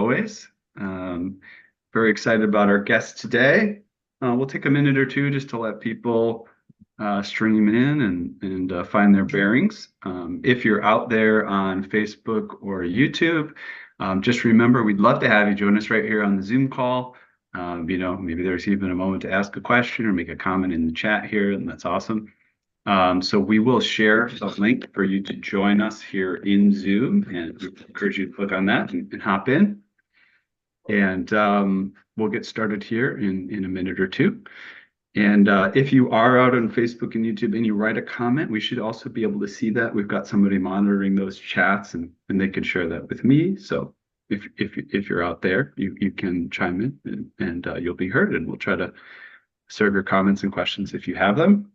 always. Um, Very excited about our guest today. We'll take a minute or two just to let people stream in and find their bearings. If you're out there on Facebook or YouTube, just remember we'd love to have you join us right here on the Zoom call. Maybe there's even a moment to ask a question or make a comment in the chat here, and that's awesome. So we will share the link for you to join us here in Zoom, and we encourage you to click on that and hop in. And we'll get started here in a minute or two. And if you are out on Facebook and YouTube and you write a comment, we should also be able to see that. We've got somebody monitoring those chats, and they can share that with me. So if you're out there, you can chime in and you'll be heard, and we'll try to serve your comments and questions if you have them.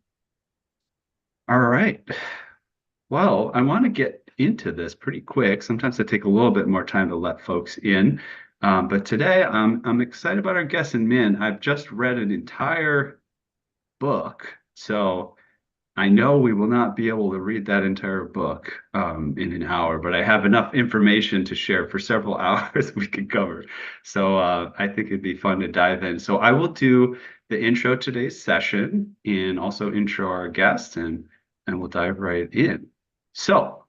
All right. Well, I want to get into this pretty quick. Sometimes I take a little bit more time to let folks in. But today I'm excited about our guest. And man, I've just read an entire book. So I know we will not be able to read that entire book in an hour, but I have enough information to share for several hours we could cover. So I think it'd be fun to dive in. So I will do the intro to today's session and also intro our guest, and we'll dive right in. So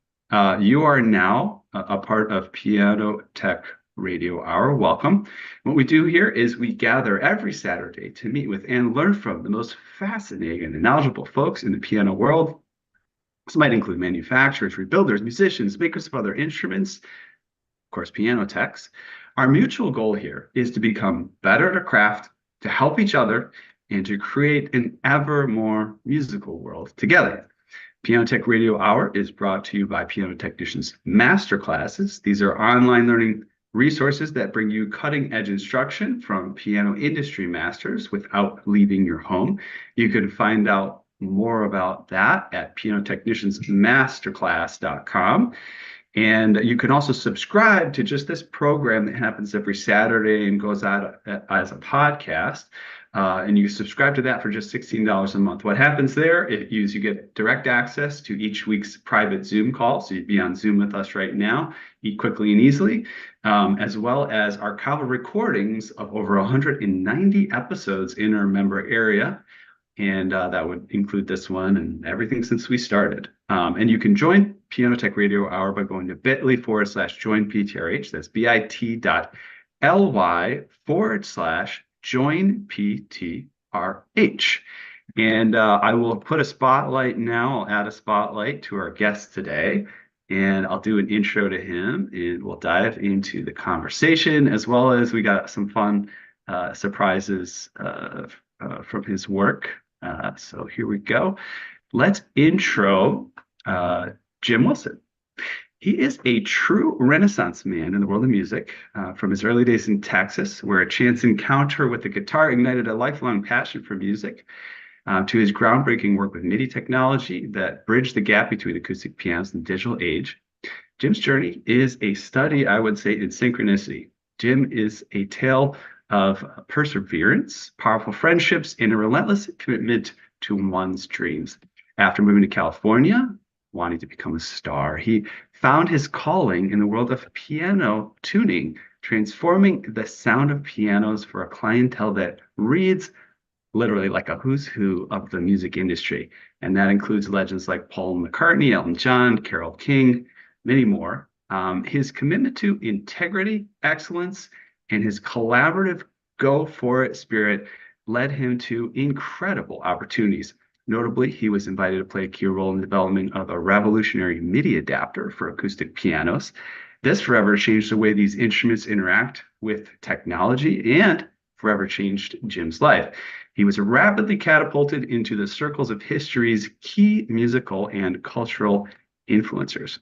you are now a part of Piano Tech Radio Hour. Welcome. What we do here is we gather every Saturday to meet with and learn from the most fascinating and knowledgeable folks in the piano world. This might include manufacturers, rebuilders, musicians, makers of other instruments, of course, piano techs. Our mutual goal here is to become better at a craft, to help each other, and to create an ever more musical world together. Piano Tech Radio Hour is brought to you by Piano Technicians Masterclasses. These are online learning resources that bring you cutting-edge instruction from piano industry masters without leaving your home. You can find out more about that at pianotechniciansmasterclass.com. And you can also subscribe to just this program that happens every Saturday and goes out as a podcast. And you subscribe to that for just $16 a month. What happens there is you get direct access to each week's private Zoom call. So you'd be on Zoom with us right now, quickly and easily, as well as archival recordings of over 190 episodes in our member area. And that would include this one and everything since we started. And you can join Piano Tech Radio Hour by going to bit.ly/joinptrh. That's bit.ly/joinptrh. And I will put a spotlight now. I'll add a spotlight to our guest today, and I'll do an intro to him, and we'll dive into the conversation, as well as we got some fun surprises from his work. So here we go. Let's intro Jim Wilson. He is a true Renaissance man in the world of music. From his early days in Texas, where a chance encounter with the guitar ignited a lifelong passion for music, to his groundbreaking work with MIDI technology that bridged the gap between acoustic pianos and the digital age. Jim's journey is a study, I would say, in synchronicity. Jim is a tale of perseverance, powerful friendships, and a relentless commitment to one's dreams. After moving to California, wanting to become a star, he found his calling in the world of piano tuning, transforming the sound of pianos for a clientele that reads literally like a who's who of the music industry. And that includes legends like Paul McCartney, Elton John, Carole King, many more. His commitment to integrity, excellence, and his collaborative go for it spirit led him to incredible opportunities. Notably, he was invited to play a key role in the development of a revolutionary MIDI adapter for acoustic pianos. This forever changed the way these instruments interact with technology and forever changed Jim's life. He was rapidly catapulted into the circles of history's key musical and cultural influencers.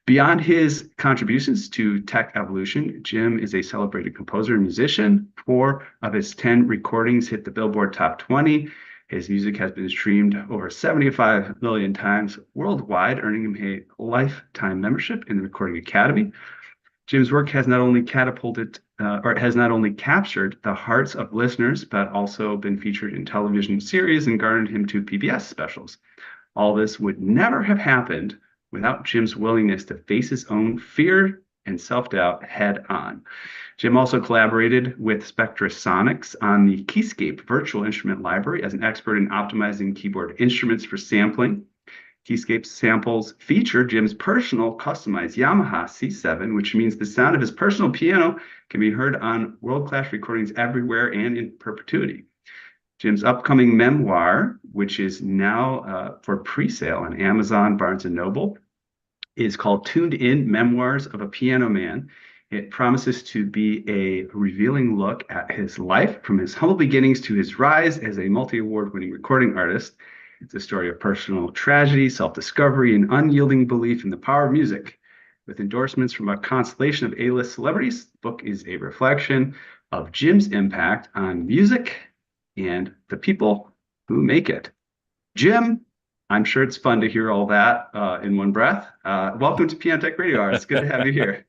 Beyond his contributions to tech evolution, Jim is a celebrated composer and musician. 4 of his 10 recordings hit the Billboard Top 20. His music has been streamed over 75 million times worldwide, earning him a lifetime membership in the Recording Academy. Jim's work has not only captured the hearts of listeners, but also been featured in television series and garnered him 2 PBS specials. All this would never have happened without Jim's willingness to face his own fear and self-doubt head on. Jim also collaborated with Spectrasonics on the Keyscape virtual instrument library as an expert in optimizing keyboard instruments for sampling. Keyscape samples feature Jim's personal customized Yamaha C7, which means the sound of his personal piano can be heard on world-class recordings everywhere and in perpetuity. Jim's upcoming memoir, which is now for pre-sale on Amazon, Barnes & Noble, is called Tuned In: Memoirs of a Piano Man. It promises to be a revealing look at his life from his humble beginnings to his rise as a multi-award winning recording artist. It's a story of personal tragedy, self-discovery, and unyielding belief in the power of music. With endorsements from a constellation of A-list celebrities, the book is a reflection of Jim's impact on music and the people who make it. Jim, I'm sure it's fun to hear all that in one breath. Welcome to Piano Tech Radio Hour. It's good to have you here.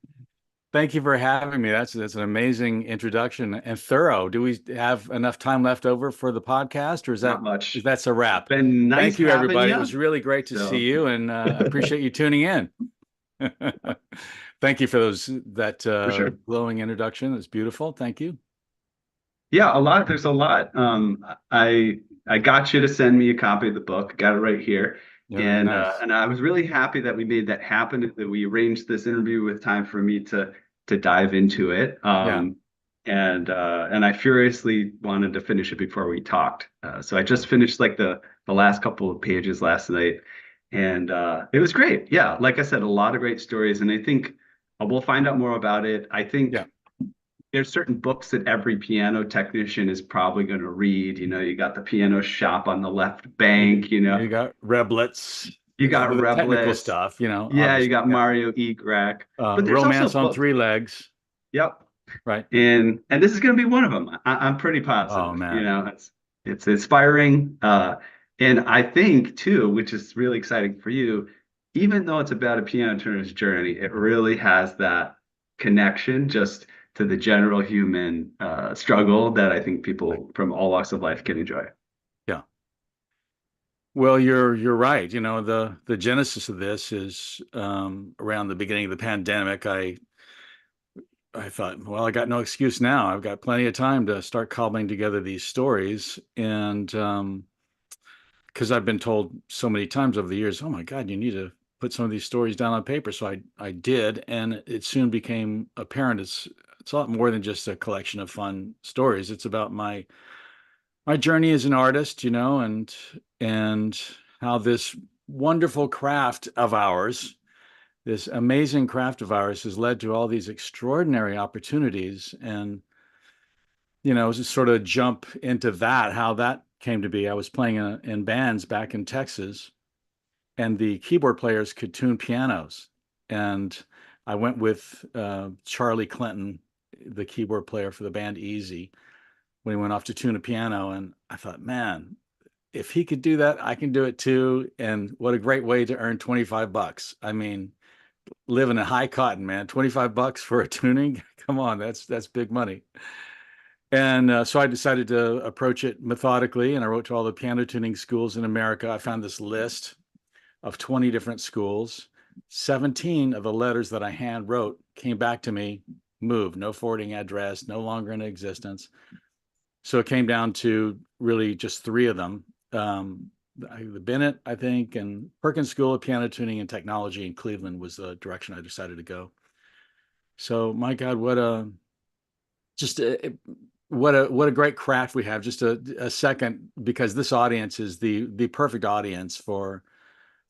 Thank you for having me. That's an amazing introduction and thorough. Do we have enough time left over for the podcast, or is Not much. that's a wrap? It's been nice. Thank you, everybody. You. It was really great to see you, and I appreciate you tuning in. Thank you for that sure. glowing introduction. It's beautiful. Thank you. Yeah, a lot. There's a lot. I got you to send me a copy of the book. Got it right here. Yeah, nice. And I was really happy that we made that happen, that we arranged this interview with time for me to dive into it. And I furiously wanted to finish it before we talked. So I just finished like the last couple of pages last night, and it was great. Yeah, like I said, a lot of great stories, and I think we'll find out more about it. I think there's certain books that every piano technician is probably going to read. You know, you got the Piano Shop on the Left Bank. You know, you got Reblets. You got Reblets. Technical stuff. You know. Yeah, you got Mario Egret. But there's Romance on Three Legs. Yep. Right. And this is going to be one of them. I'm pretty positive. Oh man. You know, it's inspiring. And I think too, which is really exciting for you, even though it's about a piano tuner's journey, it really has that connection just to the general human struggle that I think people from all walks of life can enjoy. Yeah. Well, you're right. You know, the genesis of this is around the beginning of the pandemic. I thought, well, I got no excuse now. I've got plenty of time to start cobbling together these stories. And because I've been told so many times over the years, oh my God, you need to put some of these stories down on paper. So I did, and it soon became apparent it's a lot more than just a collection of fun stories. It's about my journey as an artist, you know, and how this wonderful craft of ours, this amazing craft of ours, has led to all these extraordinary opportunities. And, you know, just sort of jump into that, how that came to be. I was playing in bands back in Texas, and the keyboard players could tune pianos. And I went with Charlie Clinton, the keyboard player for the band Easy, when he went off to tune a piano. And I thought, man, if he could do that, I can do it too. And what a great way to earn $25. I mean, living in high cotton, man, $25 for a tuning. Come on, that's big money. And so I decided to approach it methodically, and I wrote to all the piano tuning schools in America. I found this list of 20 different schools. 17 of the letters that I hand wrote came back to me, moved, no forwarding address, no longer in existence. So it came down to really just 3 of them. The Bennett, I think, and Perkins School of Piano Tuning and Technology in Cleveland was the direction I decided to go. So my God, what a great craft we have. Just a second, because this audience is the perfect audience for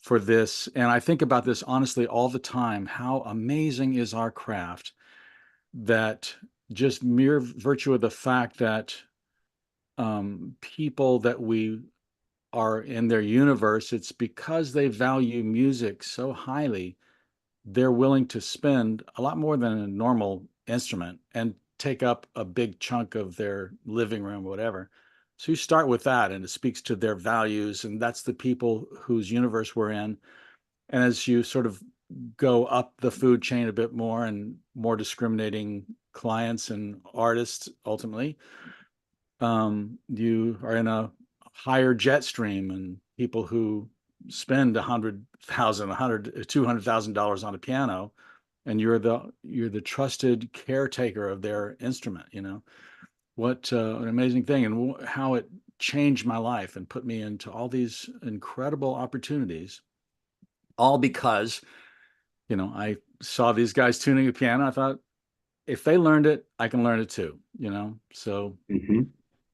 this. And I think about this honestly all the time. How amazing is our craft, that just mere virtue of the fact that people that we are in their universe, it's because they value music so highly, they're willing to spend a lot more than a normal instrument and take up a big chunk of their living room, whatever. So you start with that, and it speaks to their values, and that's the people whose universe we're in. And as you sort of go up the food chain a bit more, and more discriminating clients and artists, ultimately, you are in a higher jet stream, and people who spend $100,000, $200,000 on a piano and you're the trusted caretaker of their instrument, you know. What an amazing thing, and how it changed my life and put me into all these incredible opportunities, all because, you know, I saw these guys tuning a piano. I thought, if they learned it, I can learn it too, you know. So Mhm.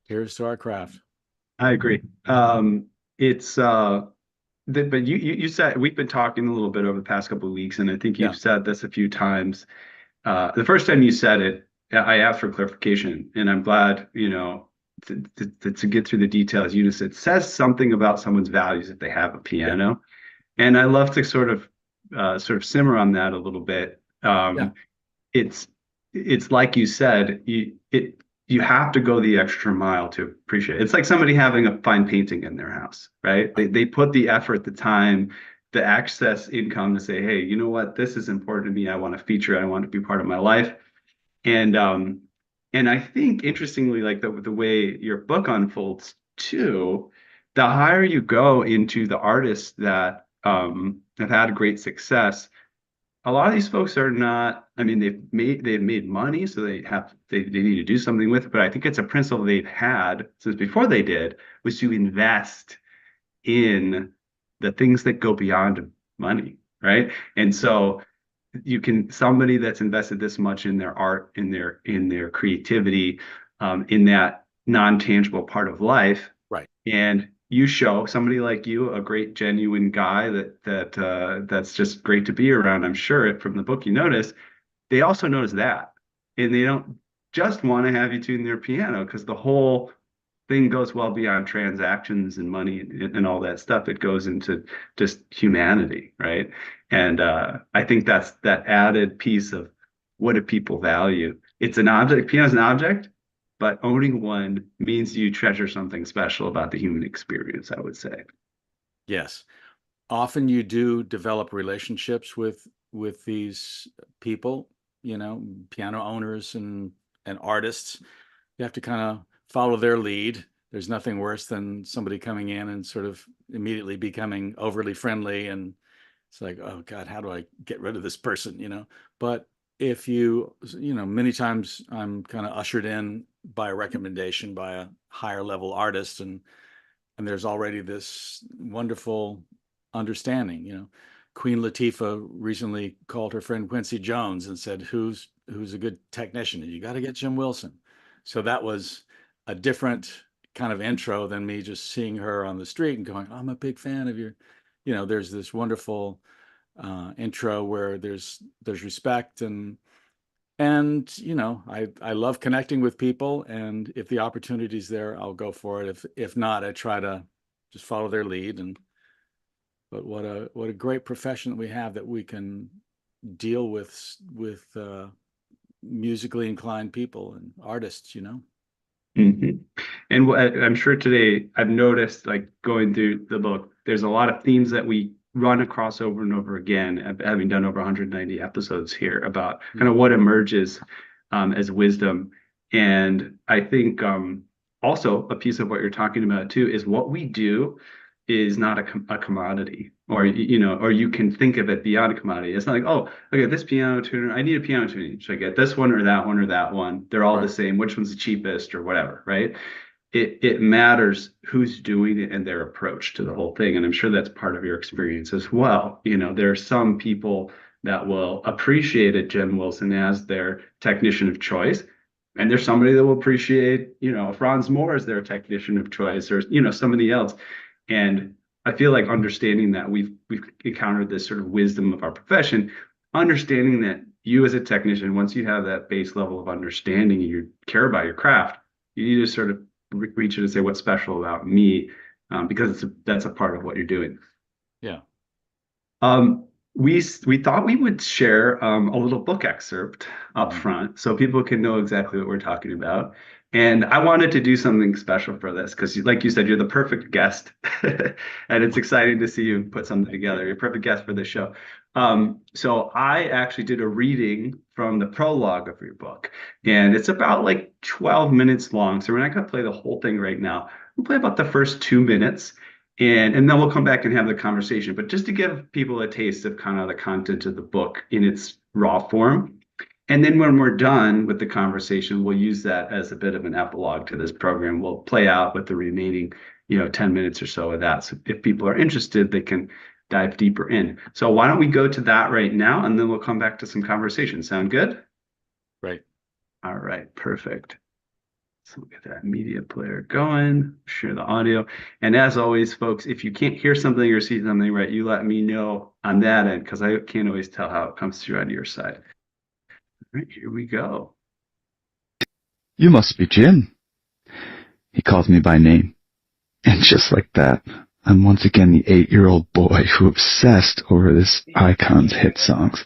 here's to our craft. I agree. It's but you said we've been talking a little bit over the past couple of weeks, and I think Yeah. you've said this a few times. The first time you said it, I asked for clarification, and I'm glad, to get through the details. You just, it says something about someone's values if they have a Yeah. piano, and I love to sort of simmer on that a little bit. Yeah. It's it's like you said, you have to go the extra mile to appreciate it. It's like somebody having a fine painting in their house, right? Right. They put the effort, the time, the access income to say, hey, you know what, this is important to me. I want to feature it. I want to be part of my life. And and I think interestingly, like the way your book unfolds too, the higher you go into the artists that have had great success, a lot of these folks are not, I mean, they've made money, so they need to do something with it. But I think it's a principle they've had since before they did, was to invest in the things that go beyond money, right? And so you can, somebody that's invested this much in their art, in their creativity, in that non-tangible part of life, Right. and you show somebody like you, a great genuine guy that's just great to be around. I'm sure from the book you notice, they also notice that, and they don't just want to have you tune their piano, because the whole thing goes well beyond transactions and money and all that stuff. It goes into just humanity, right? And I think that's that added piece of, what do people value? It's an object. Piano is an object, but owning one means you treasure something special about the human experience, I would say. Yes. Often you do develop relationships with these people, you know, piano owners and artists. You have to kind of follow their lead. There's nothing worse than somebody coming in and sort of immediately becoming overly friendly, and it's like, oh God, how do I get rid of this person, you know? But if you know, many times I'm kind of ushered in by a recommendation by a higher level artist, and there's already this wonderful understanding, you know. Queen Latifah recently called her friend Quincy Jones and said, who's a good technician? You got to get Jim Wilson. So that was a different kind of intro than me just seeing her on the street and going, I'm a big fan of your, you know. There's this wonderful intro where there's respect, and you know, I love connecting with people, and if the opportunity's there, I'll go for it. If not, I try to just follow their lead. And but what a great profession that we have, that we can deal with musically inclined people and artists, you know. Mhm. And I'm sure today I've noticed, like going through the book, there's a lot of themes that we run across over and over again, having done over 190 episodes here, about kind of Mm. what emerges as wisdom. And I think also a piece of what you're talking about too is, what we do is not a commodity, or or you can think of it beyond a commodity. It's not like, oh, okay, this piano tuner, I need a piano tuning. Should I get this one or that one or that one? They're all the Right. same. Which one's the cheapest or whatever, right? It matters who's doing it and their approach to the whole thing. And I'm sure that's part of your experience as well. There are some people that will appreciate it, Jen Wilson, as their technician of choice. And there's somebody that will appreciate, Franz Moore as their technician of Right. choice, or, somebody else. And I feel like understanding that we've encountered this sort of wisdom of our profession, understanding that you as a technician, once you have that base level of understanding and you care about your craft, you need to sort of reach it and say, what's special about me, because that's a part of what you're doing. Yeah. Um, we thought we would share a little book excerpt up Mhm. front so people can know exactly what we're talking about. And I wanted to do something special for this because, like you said, you're the perfect guest, and it's exciting to see you put something Thank you. together. You're a perfect guest for this show. So I actually did a reading from the prologue of your book, and it's about like 12 minutes long. So we're not going to play the whole thing right now. We'll play about the first 2 minutes, and then we'll come back and have the conversation. But just to give people a taste of kind of the content of the book in its raw form. And then when we're done with the conversation, we'll use that as a bit of an epilogue to this program. We'll play out with the remaining, 10 minutes or so of that. So if people are interested, they can dive deeper in. So why don't we go to that right now, and then we'll come back to some conversation. Sound good? Right. All right, perfect. So we'll get that media player going, share the audio. And as always, folks, if you can't hear something or see something right, you let me know on that end because I can't always tell how it comes through on your side. All right, here we go. You must be Jim. He calls me by name. And just like that, I'm once again the 8-year-old boy who obsessed over this icon's hit songs.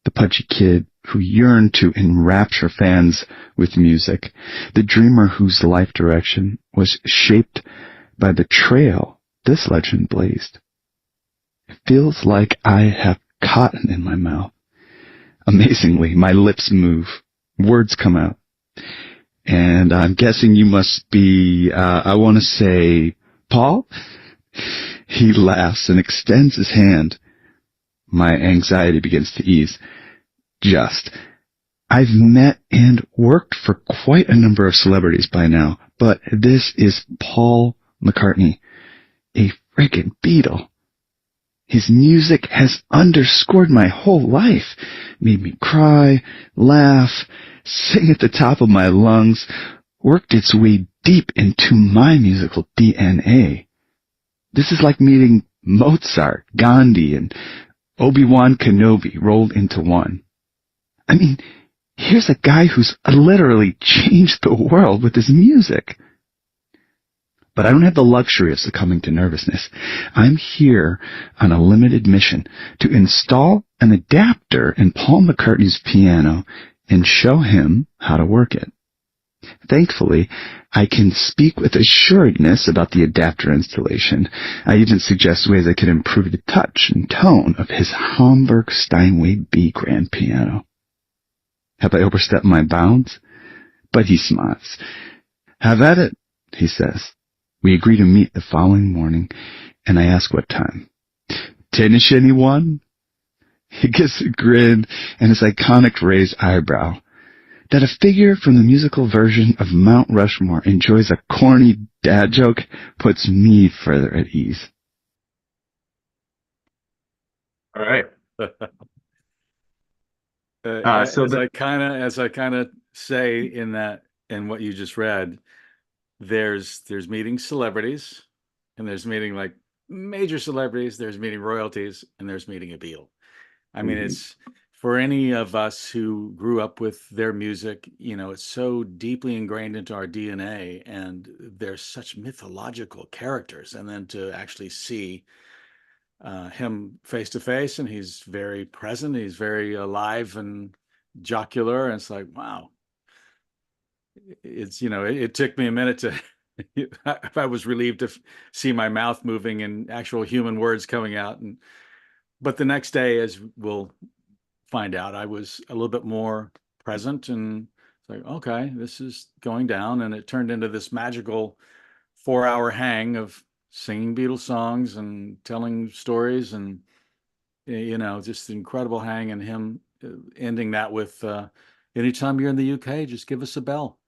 The pudgy kid who yearned to enrapture fans with music. The dreamer whose life direction was shaped by the trail this legend blazed. It feels like I have cotton in my mouth. Amazingly, my lips move. Words come out. And I'm guessing you must be, I want to say, Paul? He laughs and extends his hand. My anxiety begins to ease. I've met and worked for quite a number of celebrities by now, but this is Paul McCartney, a friggin' Beatle. His music has underscored my whole life, made me cry, laugh, sing at the top of my lungs, worked its way deep into my musical DNA. This is like meeting Mozart, Gandhi, and Obi-Wan Kenobi rolled into one. I mean, here's a guy who's literally changed the world with his music. But I don't have the luxury of succumbing to nervousness. I'm here on a limited mission to install an adapter in Paul McCartney's piano and show him how to work it. Thankfully, I can speak with assuredness about the adapter installation. I even suggest ways I can improve the touch and tone of his Hamburg Steinway B grand piano. Have I overstepped my bounds? But he smiles. Have at it, he says. We agree to meet the following morning, and I ask what time. 10ish, anyone? He gives a grin and his iconic raised eyebrow. That a figure from the musical version of Mount Rushmore enjoys a corny dad joke puts me further at ease. All right. As I kind of say in what you just read, there's meeting celebrities, and there's meeting like major celebrities, there's meeting royalties, and there's meeting a Beatle. I mean, it's for any of us who grew up with their music, it's so deeply ingrained into our DNA, and they're such mythological characters. And then to actually see him face to face, and he's very present, he's very alive and jocular, and it's like, wow. It's, it took me a minute to, I was relieved to see my mouth moving and actual human words coming out. But the next day, as we'll find out, I was a little bit more present, and it's like, okay, this is going down. And it turned into this magical 4-hour hang of singing Beatles songs and telling stories, and, just an incredible hang, and him ending that with, anytime you're in the UK, just give us a bell.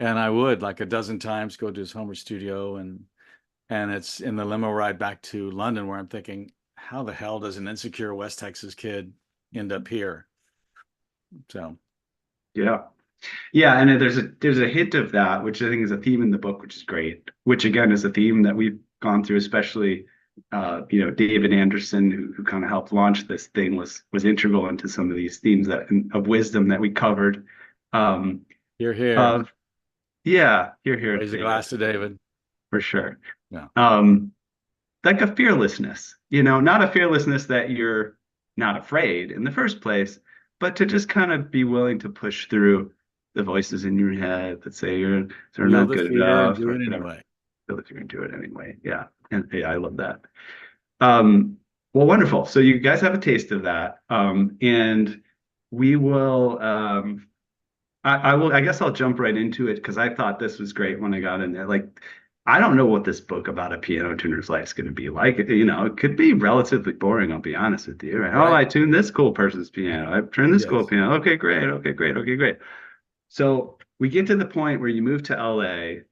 And I would, like a dozen times, go to his Homer studio, and it's in the limo ride back to London where I'm thinking, how the hell does an insecure West Texas kid end up here? So, Yeah. And there's a hint of that, which I think is a theme in the book, which is great. Which again is a theme that we've gone through, especially David Anderson, who kind of helped launch this thing, was integral into some of these themes of wisdom that we covered. You're here. You're here. Raise a glass to David. For sure. Yeah. Like a fearlessness, not a fearlessness that you're not afraid in the first place, but to just kind of be willing to push through the voices in your head that say you're not good enough. Do it anyway. Feel that you're going to do it anyway. Yeah. And I love that. Well, wonderful. So you guys have a taste of that. And we will, I guess I'll jump right into it because I thought this was great when I got in there. Like I don't know what this book about a piano tuner's life is going to be like. It could be relatively boring, I'll be honest with you. Right? Oh, Right. I tuned this cool person's piano. I've turned this cool Yes. piano. Okay, great. Okay, great. Okay, great. So we get to the point where you move to LA,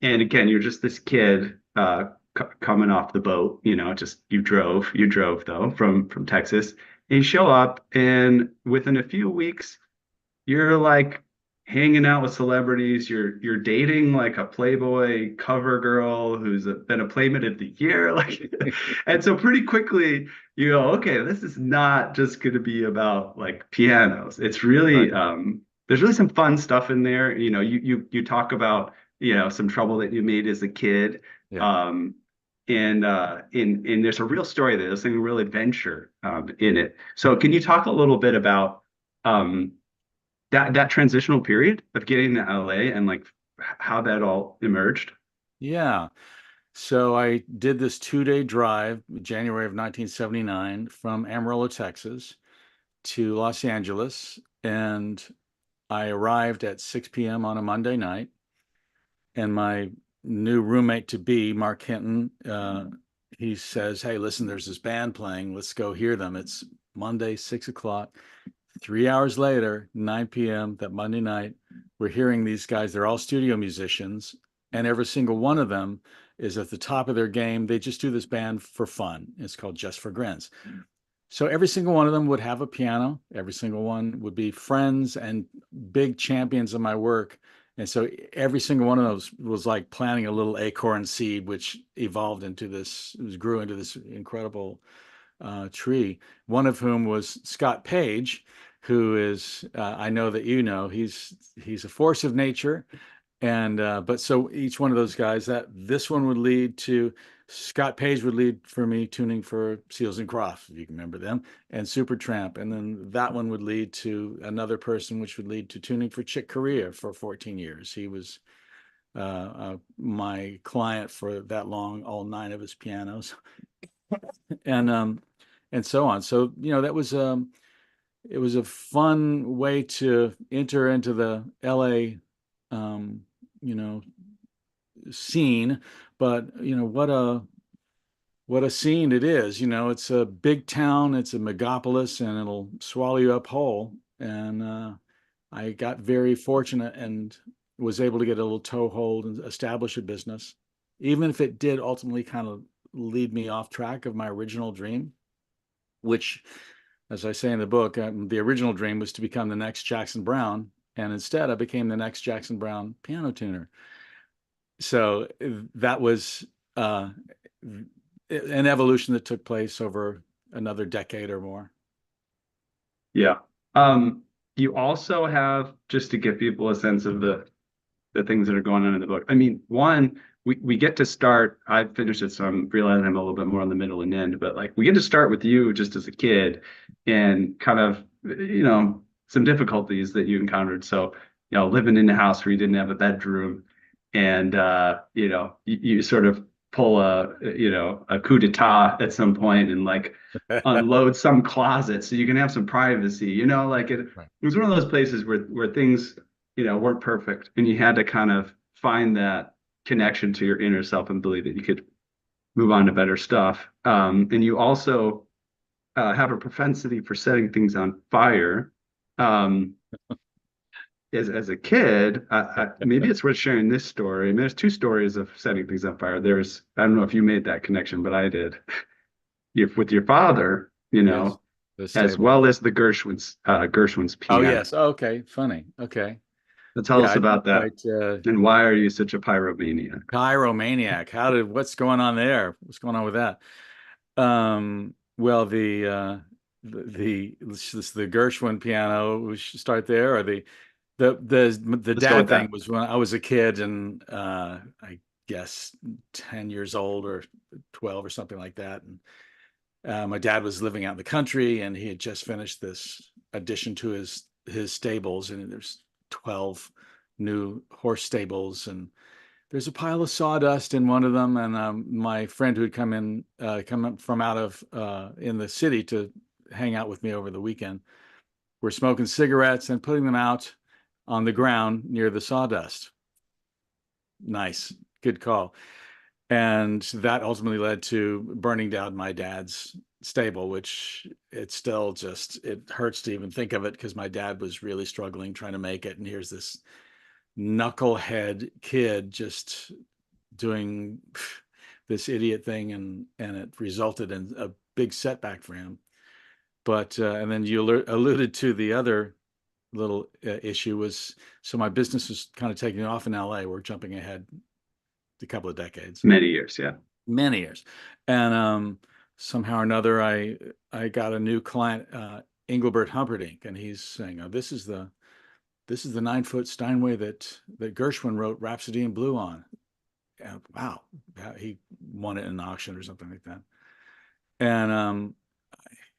and again, you're just this kid coming off the boat, just you drove though from Texas. And you show up, and within a few weeks, you're like hanging out with celebrities. You're dating like a Playboy cover girl who's been a Playmate of the Year. Like, and so pretty quickly you go, okay, this is not just going to be about like pianos. It's really Right. there's really some fun stuff in there. You talk about some trouble that you made as a kid. Yeah. Um, and there's a real story there. There's a real adventure in it. So can you talk a little bit about um, that transitional period of getting to LA and like how that all emerged? Yeah. So I did this 2-day drive, January of 1979, from Amarillo, Texas to Los Angeles. And I arrived at 6 p.m. on a Monday night. And my new roommate to be, Mark Hinton, he says, "Hey, listen, there's this band playing. Let's go hear them. It's Monday, 6 o'clock." 3 hours later, 9 p.m., that Monday night, we're hearing these guys. They're all studio musicians, and every single one of them is at the top of their game. They just do this band for fun. It's called Just for Grins. So every single one of them would have a piano. Every single one would be friends and big champions of my work. And so every single one of those was like planting a little acorn seed, which evolved into this, grew into this incredible tree. One of whom was Scott Page, who is, I know that you know, he's a force of nature. And but so each one of those guys, that this one would lead to Scott Page would lead for me tuning for Seals and Crofts, if you can remember them, and Supertramp, and then that one would lead to another person, which would lead to tuning for Chick Corea for 14 years. He was my client for that long, all 9 of his pianos, and so on. So that was it was a fun way to enter into the LA um, you know scene, but what a scene it is. It's a big town, it's a megapolis, and it'll swallow you up whole. And I got very fortunate and was able to get a little toehold and establish a business, even if it did ultimately kind of lead me off track of my original dream, which, as I say in the book, the original dream was to become the next Jackson Browne, and instead I became the next Jackson Browne piano tuner. So that was an evolution that took place over another decade or more. Yeah. You also have, just to give people a sense of the things that are going on in the book. I mean, one, we get to start, I've finished it, so I'm realizing I'm a little bit more on the middle and end, but like we get to start with you just as a kid and kind of, some difficulties that you encountered. So, living in a house where you didn't have a bedroom and, you sort of pull a coup d'etat at some point and like unload some closet so you can have some privacy, like it Right. was one of those places where things weren't perfect, and you had to kind of find that connection to your inner self and believe that you could move on to better stuff. And you also have a propensity for setting things on fire. Um, as a kid, maybe it's worth sharing this story. I mean, there's 2 stories of setting things on fire. I don't know if you made that connection, but I did. With your father, Yes, the as stable. well as the Gershwin's Oh, piano. yes. Oh, okay, funny. Okay. So tell Yeah, us I didn't about that. quite And why are you such a pyromaniac? pyromaniac. What's going on there? What's going on with that? Well, the Gershwin piano, we should start there, or the Let's go with dad thing that. was when I was a kid, and I guess 10 years old or 12 or something like that. And my dad was living out in the country, and he had just finished this addition to his stables, and there's 12 new horse stables, and there's a pile of sawdust in one of them. And my friend who had come up from out of in the city to hang out with me over the weekend, were smoking cigarettes and putting them out on the ground near the sawdust. Nice. good call. And that ultimately led to burning down my dad's stable, which it still just, it hurts to even think of it because my dad was really struggling trying to make it. And here's this knucklehead kid just doing this idiot thing, and it resulted in a big setback for him. But and then you alluded to the other little issue was, so my business was kind of taking off in LA. We're jumping ahead a couple of decades, Many years, yeah. many years, and somehow or another I got a new client, Engelbert Humperdinck, and he's saying, oh, this is the 9-foot Steinway that Gershwin wrote Rhapsody in Blue on. And, wow, he won it in an auction or something like that. And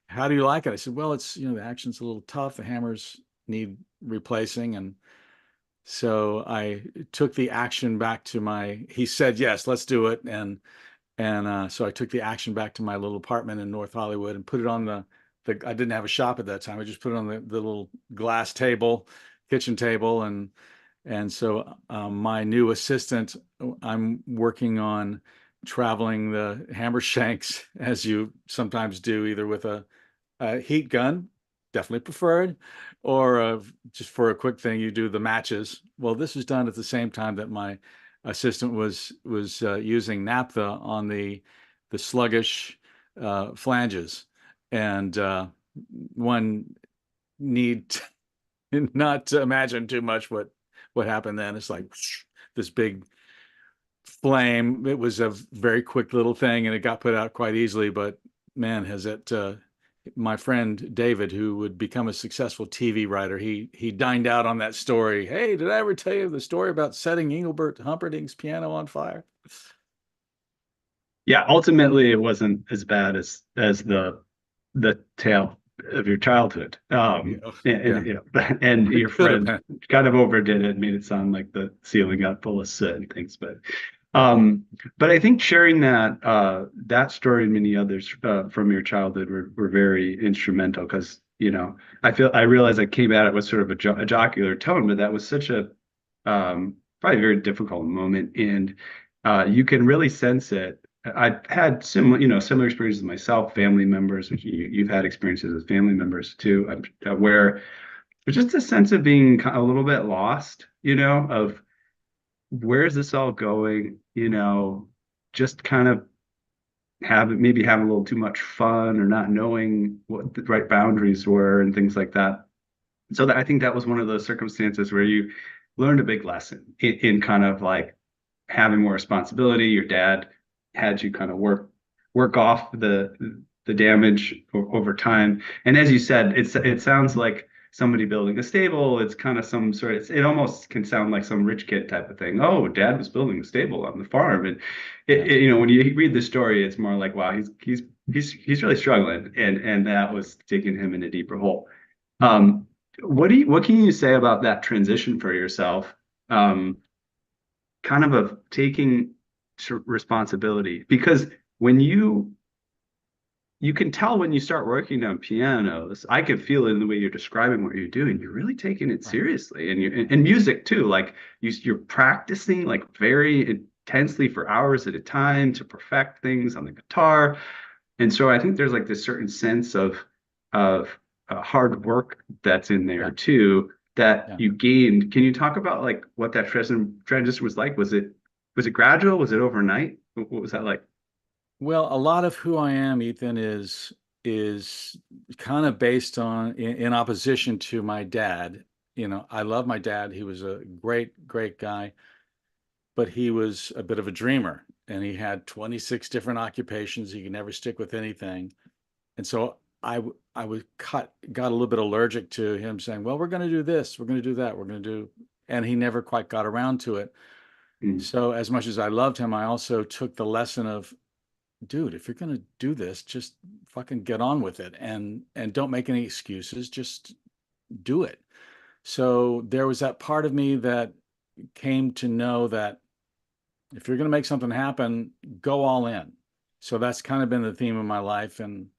how do you like it? I said, well, it's, the action's a little tough. The hammers need replacing. And so I took the action back to he said, yes, let's do it. And so I took the action back to my little apartment in North Hollywood and put it on I didn't have a shop at that time. I just put it on the little glass table, kitchen table. And so my new assistant, I'm working on traveling the hammer shanks, as you sometimes do, either with a heat gun, definitely preferred, or just for a quick thing, you do the matches. Well, this was done at the same time that my assistant was using naphtha on the sluggish flanges, and one need not to imagine too much what happened then. It's like this big flame. It was a very quick little thing, and it got put out quite easily. But man, has it my friend David, who would become a successful TV writer, he dined out on that story. Hey, did I ever tell you the story about setting Engelbert Humperdinck's piano on fire? Yeah, ultimately it wasn't as bad as the tale of your childhood. And your friend kind of overdid it, made it sound like the ceiling got full of soot and things. But I think sharing that story and many others from your childhood were very instrumental, because I realized I came at it with sort of a jocular tone, but that was such a probably very difficult moment, and you can really sense it. I've had similar experiences myself, family members, which you've had experiences as family members too, where there's just a sense of being a little bit lost, of where is this all going, just kind of maybe have a little too much fun, or not knowing what the right boundaries were and things like that. So I think that was one of those circumstances where you learned a big lesson in kind of like having more responsibility. Your dad had you kind of work off the damage over time. And as you said, it sounds like somebody building a stable. It's kind of some sort of, it almost can sound like some rich kid type of thing. Oh, dad was building a stable on the farm. And when you read the story, it's more like, wow, he's really struggling, and that was taking him in a deeper hole. What can you say about that transition for yourself? Kind of taking responsibility, because when you can tell when you start working on pianos, I could feel it in the way you're describing what you're doing. You're really taking it seriously, and music too. Like you're practicing like very intensely for hours at a time to perfect things on the guitar. And so I think there's like this certain sense of hard work that's in there too, that you gained. Can you talk about like what that transition was like? Was it gradual? Was it overnight? What was that like? Well, a lot of who I am, Ethan, is kind of based on in opposition to my dad. I love my dad. He was a great guy, but he was a bit of a dreamer, and he had 26 different occupations. He could never stick with anything. And so I got a little bit allergic to him saying, well, we're going to do this, we're going to do that, we're going to do, and he never quite got around to it. So as much as I loved him, I also took the lesson of, dude, if you're going to do this, just fucking get on with it, and don't make any excuses, just do it. So there was that part of me that came to know that if you're going to make something happen, go all in. So that's kind of been the theme of my life. And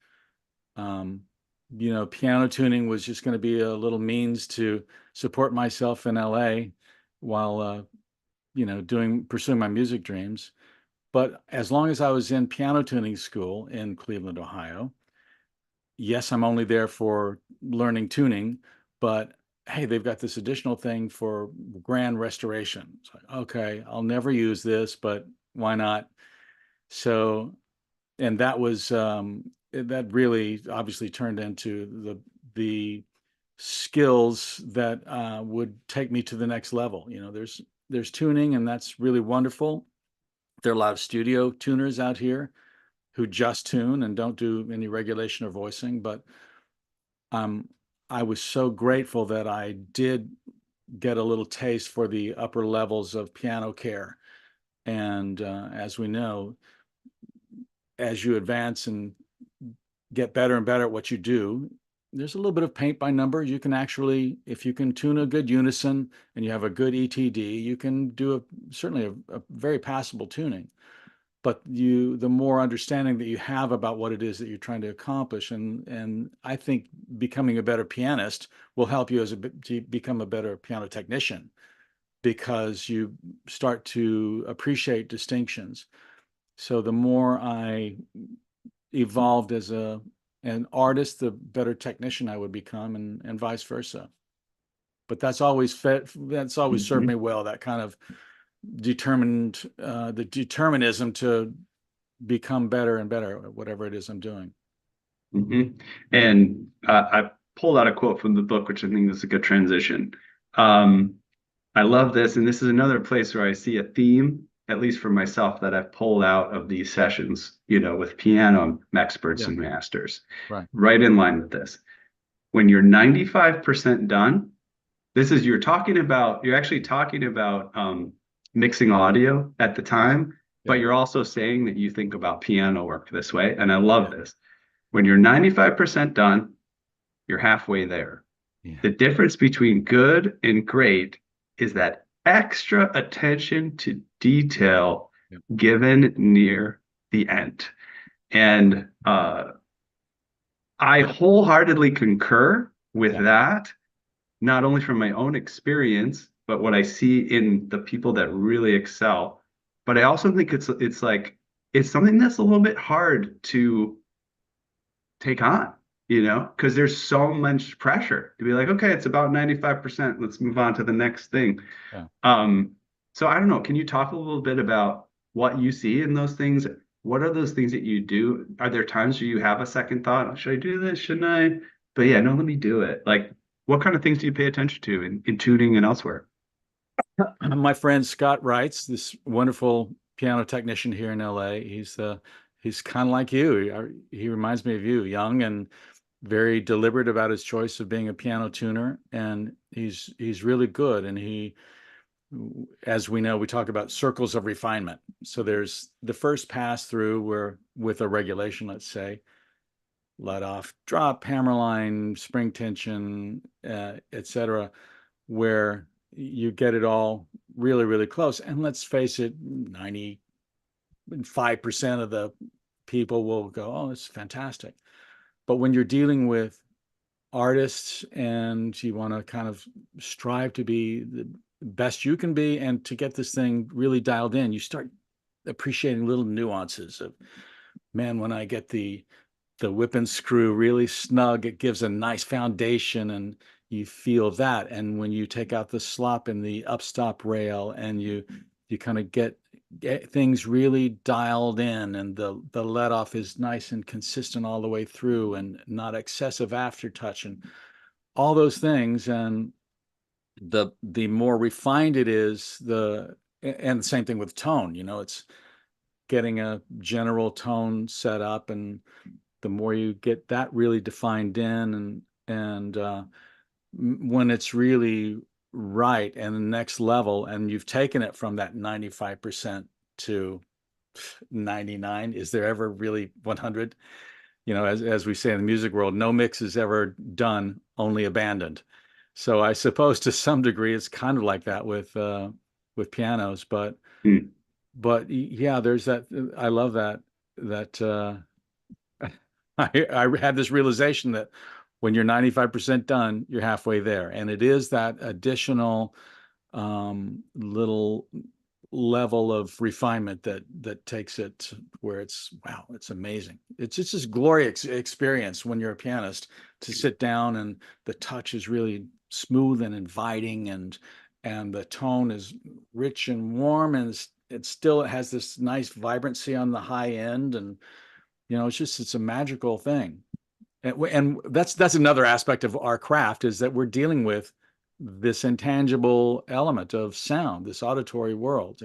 piano tuning was just going to be a little means to support myself in LA while pursuing my music dreams. But as long as I was in piano tuning school in Cleveland, Ohio, yes, I'm only there for learning tuning, but hey, they've got this additional thing for grand restoration. It's like, okay, I'll never use this, but why not? So, and that really obviously turned into the skills that would take me to the next level. There's tuning, and that's really wonderful. There are a lot of studio tuners out here who just tune and don't do any regulation or voicing, but I was so grateful that I did get a little taste for the upper levels of piano care. And as we know, as you advance and get better and better at what you do, there's a little bit of paint by number. You can actually, if you can tune a good unison and you have a good ETD, you can do certainly a very passable tuning. But the more understanding that you have about what it is that you're trying to accomplish, and I think becoming a better pianist will help you to become a better piano technician, because you start to appreciate distinctions. So the more I evolved as an artist, the better technician I would become, and vice versa. But that's always served me well, that kind of the determinism to become better and better at whatever it is I'm doing. And I pulled out a quote from the book, which I think is a good transition. I love this, and this is another place where I see a theme, at least for myself, that I've pulled out of these sessions, with piano experts and masters. Right in line with this. When you're 95% done, you're actually talking about mixing audio at the time, but you're also saying that you think about piano work this way. And I love this. When you're 95% done, you're halfway there. The difference between good and great is that extra attention to detail given near the end. And I wholeheartedly concur with that, not only from my own experience, but what I see in the people that really excel. But I also think it's something that's a little bit hard to take on, because there's so much pressure to be like, okay, it's about 95%. Let's move on to the next thing. So I don't know. Can you talk a little bit about what you see in those things? What are those things that you do? Are there times where you have a second thought? Oh, should I do this? Shouldn't I? But yeah, no, let me do it. Like, what kind of things do you pay attention to in tuning and elsewhere? My friend Scott Wrights, this wonderful piano technician here in LA, he's kind of like you. He reminds me of you, young and very deliberate about his choice of being a piano tuner, and he's really good. And as we know, we talk about circles of refinement. So there's the first pass through where, with a regulation, let's say, let off, drop, hammerline, spring tension, etc., where you get it all really, really close. And let's face it, 95% of the people will go, oh, it's fantastic. But when you're dealing with artists and you want to kind of strive to be the best you can be and to get this thing really dialed in, you start appreciating little nuances of, man, when I get the whip and screw really snug, it gives a nice foundation, and you feel that. And when you take out the slop in the upstop rail, and you kind of get things really dialed in, and the let off is nice and consistent all the way through, and not excessive aftertouch, and all those things. And the more refined it is, and the same thing with tone, it's getting a general tone set up, and the more you get that really defined in, and when it's really right and the next level, and you've taken it from that 95% to 99, is there ever really 100? As we say in the music world, no mix is ever done, only abandoned. So I suppose to some degree it's kind of like that with pianos, but yeah, there's that. I love that I had this realization that when you're 95% done, you're halfway there. And it is that additional little level of refinement that takes it where it's, wow, it's amazing. It's just this glorious experience when you're a pianist to sit down and the touch is really smooth and inviting, and the tone is rich and warm, and it has this nice vibrancy on the high end, and it's a magical thing. And that's another aspect of our craft, is that we're dealing with this intangible element of sound, this auditory world,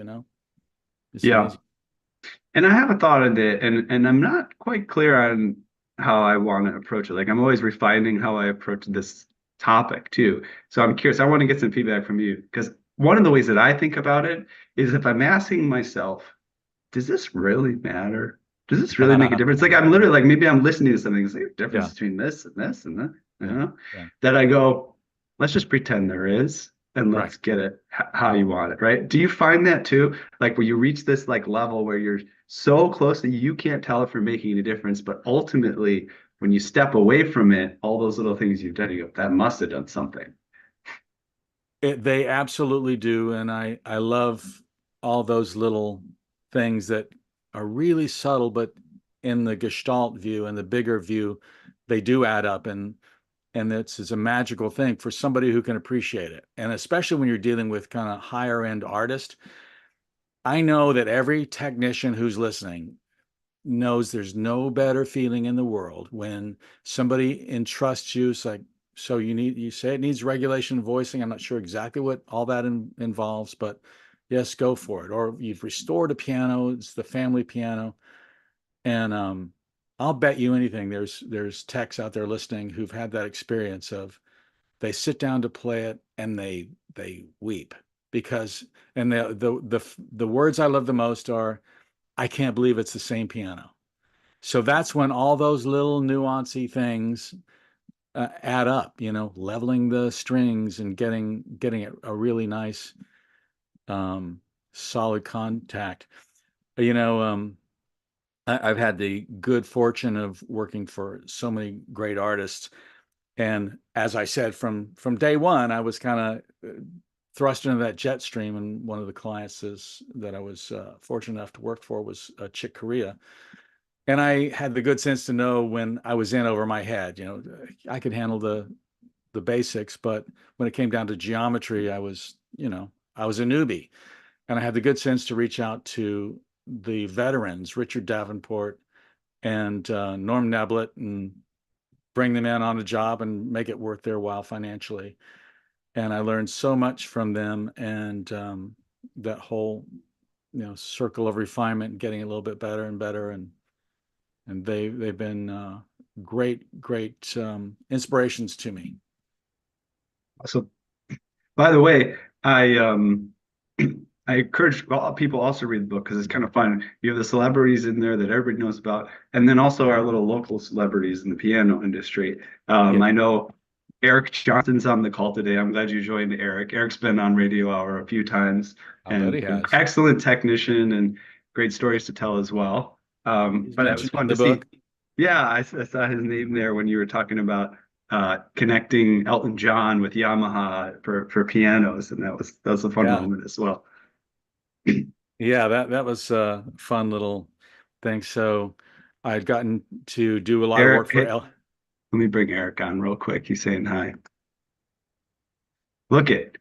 It's Yeah. amazing. And I have a thought on it, and I'm not quite clear on how I want to approach it. Like I'm always refining how I approach this topic too. So I'm curious. I want to get some feedback from you, because one of the ways that I think about it is, if I'm asking myself, does this really matter? Does this really make a difference? Like I'm literally like, maybe I'm listening to something. Is there a difference Yeah. between this and this and that? Yeah. That I go, let's just pretend there is, and let's Right. get it how you want it, right? Do you find that too? Like where you reach this like level where you're so close that you can't tell if you're making a difference, but ultimately when you step away from it, all those little things you've done, you go, that must have done something. They absolutely do, and I love all those little things that are really subtle, but in the Gestalt view and the bigger view, they do add up, and it's a magical thing for somebody who can appreciate it. And especially when you're dealing with kind of higher end artists, I know that every technician who's listening knows there's no better feeling in the world when somebody entrusts you. It's like, so you say it needs regulation voicing. I'm not sure exactly what all that involves, but yes, go for it. Or you've restored a piano, it's the family piano. And I'll bet you anything there's techs out there listening who've had that experience of, they sit down to play it and they weep, because, and the words I love the most are, I can't believe it's the same piano. So that's when all those little nuancy things add up, leveling the strings and getting a really nice, solid contact. I've had the good fortune of working for so many great artists, and as I said, from day one, I was kind of thrust into that jet stream. And one of the clients that I was fortunate enough to work for was Chick Corea. And I had the good sense to know when I was in over my head. I could handle the basics, but when it came down to geometry, I was a newbie. And I had the good sense to reach out to the veterans, Richard Davenport and Norm Neblett, and bring them in on a job and make it worth their while financially. And I learned so much from them, and that whole, circle of refinement, getting a little bit better and better. And they've been great inspirations to me. So, by the way, I encourage people also read the book, because it's kind of fun. You have the celebrities in there that everybody knows about, and then also our little local celebrities in the piano industry. I know Eric Johnson's on the call today. I'm glad you joined, Eric. Eric's been on Radio Hour a few times, and Bet he has. excellent technician and great stories to tell as well. But it was fun to see. Yeah, I saw his name there when you were talking about connecting Elton John with Yamaha for pianos, and that was a fun moment as well. Yeah, that was a fun little thing. So I'd gotten to do a lot of work for Let me bring Eric on real quick. He's saying hi.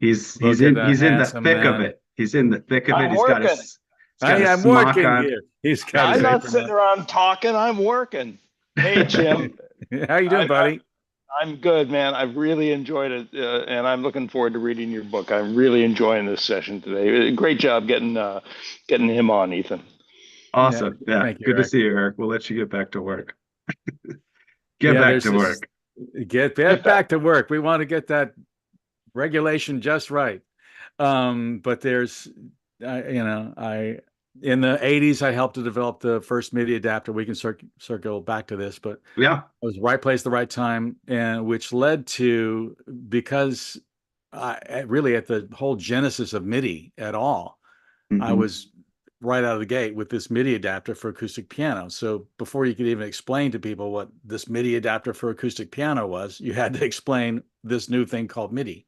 He's in the thick of it. He's in the thick of it. He's got a I'm working here. He's got. I'm not sitting around talking. I'm working. Hey, Jim. How you doing, buddy? I'm good, man. I've really enjoyed it, and I'm looking forward to reading your book. I'm really enjoying this session today. Great job getting him on, Ethan. Awesome. Yeah. Thank you, good Eric. To see you, Eric. We'll let you get back to work. Get back to work. We want to get that regulation just right. But there's, in the 80s, I helped to develop the first MIDI adapter. We can circle back to this, but yeah, I was right place, the right time, and which led to, because really at the whole genesis of MIDI at all, I was right out of the gate with this MIDI adapter for acoustic piano. So before you could even explain to people what this MIDI adapter for acoustic piano was, you had to explain this new thing called MIDI.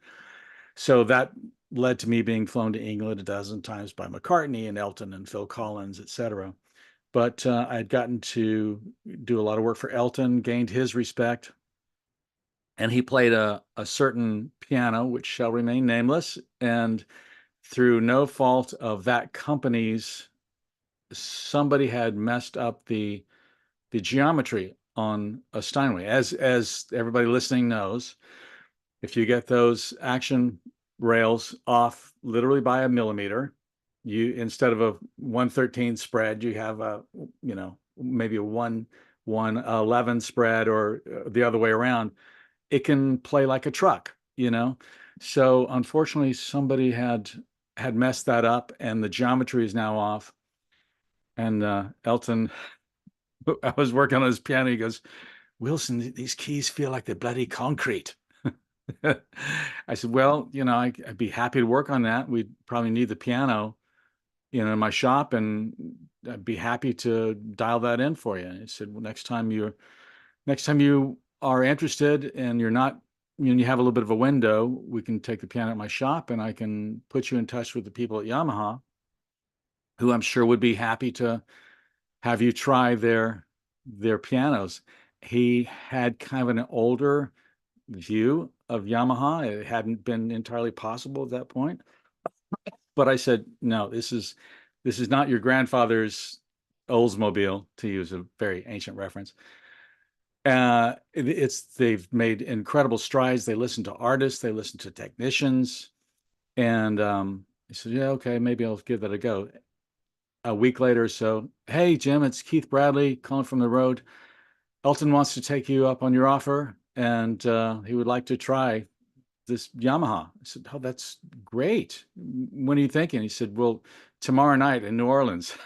So that led to me being flown to England a dozen times by McCartney and Elton and Phil Collins, etc. But I had gotten to do a lot of work for Elton, gained his respect, and he played a certain piano, which shall remain nameless. And through no fault of that company's, somebody had messed up the geometry on a Steinway. As everybody listening knows, if you get those action rails off literally by a millimeter, you, instead of a 113 spread, you have a, you know, maybe a 111 spread, or the other way around. It can play like a truck, you know. So unfortunately, somebody had messed that up, and the geometry is now off. And Elton, I was working on his piano. He goes, "Wilson, these keys feel like they're bloody concrete." I said, "Well, you know, I'd be happy to work on that. We'd probably need the piano, you know, in my shop, and I'd be happy to dial that in for you." And he said, "Well, next time you are interested and you're not, you know, you have a little bit of a window, we can take the piano at my shop, and I can put you in touch with the people at Yamaha, who I'm sure would be happy to have you try their pianos." He had kind of an older view of Yamaha. It hadn't been entirely possible at that point. But I said, "No, this is not your grandfather's Oldsmobile," to use a very ancient reference. They've made incredible strides. They listen to artists, they listen to technicians, and he said, "Yeah, okay, maybe I'll give that a go." A week later or so, "Hey, Jim, it's Keith Bradley calling from the road. Elton wants to take you up on your offer, and he would like to try this Yamaha." I said, "Oh, that's great. When are you thinking?" He said, "Well, tomorrow night in New Orleans."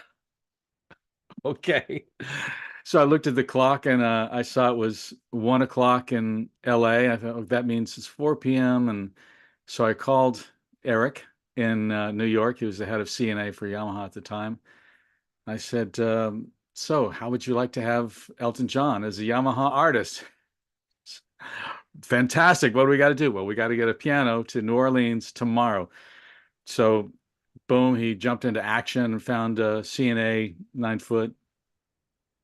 Okay. So I looked at the clock, and I saw it was 1 o'clock in LA. I thought, "Oh, that means it's 4 p.m. And so I called Eric in New York. He was the head of CNA for Yamaha at the time. I said, "So how would you like to have Elton John as a Yamaha artist?" "Fantastic. What do we got to do?" "Well, we got to get a piano to New Orleans tomorrow." So boom, he jumped into action and found a CNA 9-foot